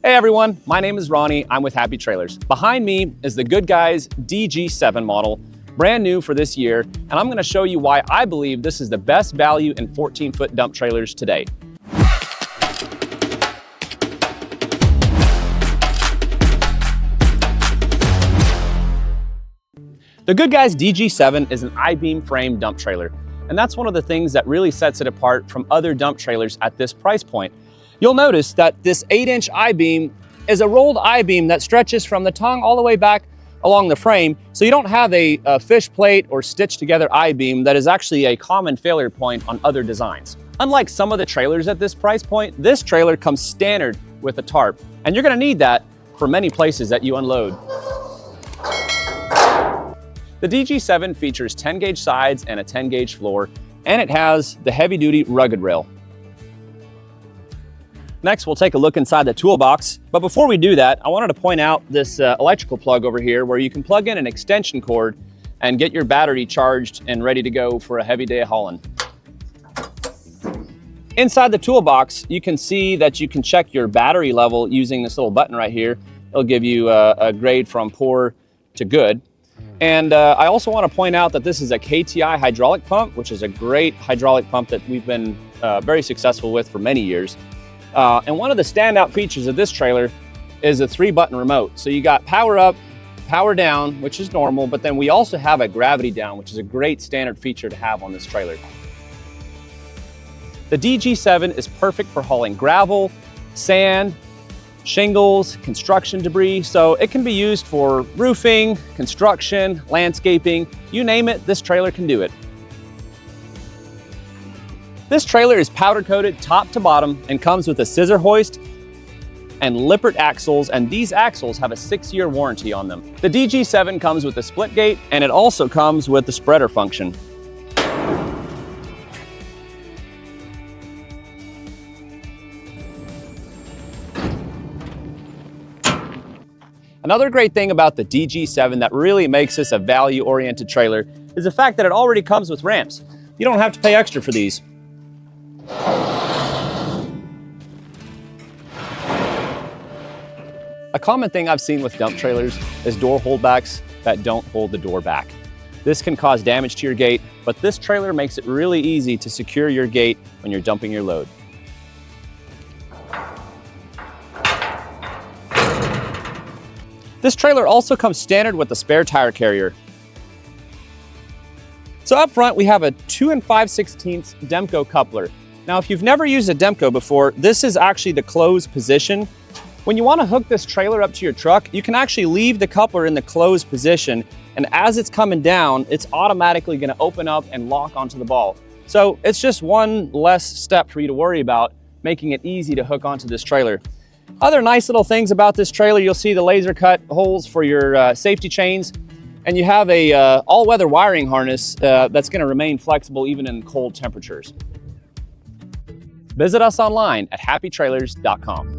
Hey everyone, my name is Ronnie. I'm with Happy Trailers. Behind me is the GoodGuys DG7 model, brand new for this year, and I'm gonna show you why I believe this is the best value in 14-foot dump trailers today. The GoodGuys DG7 is an I-beam frame dump trailer, and that's one of the things that really sets it apart from other dump trailers at this price point. You'll notice that this 8-inch I-beam is a rolled I-beam that stretches from the tongue all the way back along the frame, so you don't have a fish plate or stitched together I-beam that is actually a common failure point on other designs. Unlike some of the trailers at this price point, this trailer comes standard with a tarp, and you're gonna need that for many places that you unload. The DG7 features 10-gauge sides and a 10-gauge floor, and it has the heavy-duty rugged rail. Next, we'll take a look inside the toolbox. But before we do that, I wanted to point out this electrical plug over here where you can plug in an extension cord and get your battery charged and ready to go for a heavy day of hauling. Inside the toolbox, you can see that you can check your battery level using this little button right here. It'll give you a grade from poor to good. And I also want to point out that this is a KTI hydraulic pump, which is a great hydraulic pump that we've been very successful with for many years. And one of the standout features of this trailer is a 3-button remote. So you got power up, power down, which is normal, but then we also have a gravity down, which is a great standard feature to have on this trailer. The DG7 is perfect for hauling gravel, sand, shingles, construction debris, so it can be used for roofing, construction, landscaping, you name it, this trailer can do it. This trailer is powder coated top to bottom and comes with a scissor hoist and Lippert axles, and these axles have a 6-year warranty on them. The DG7 comes with a split gate, and it also comes with the spreader function. Another great thing about the DG7 that really makes this a value-oriented trailer is the fact that it already comes with ramps. You don't have to pay extra for these. A common thing I've seen with dump trailers is door holdbacks that don't hold the door back. This can cause damage to your gate, but this trailer makes it really easy to secure your gate when you're dumping your load. This trailer also comes standard with a spare tire carrier. So up front, we have a 2 5/16 Demco coupler. Now, if you've never used a Demco before, this is actually the closed position. When you want to hook this trailer up to your truck, you can actually leave the coupler in the closed position, and as it's coming down, it's automatically going to open up and lock onto the ball. So it's just one less step for you to worry about, making it easy to hook onto this trailer. Other nice little things about this trailer, you'll see the laser cut holes for your safety chains, and you have a all-weather wiring harness that's going to remain flexible even in cold temperatures. Visit us online at happytrailers.com.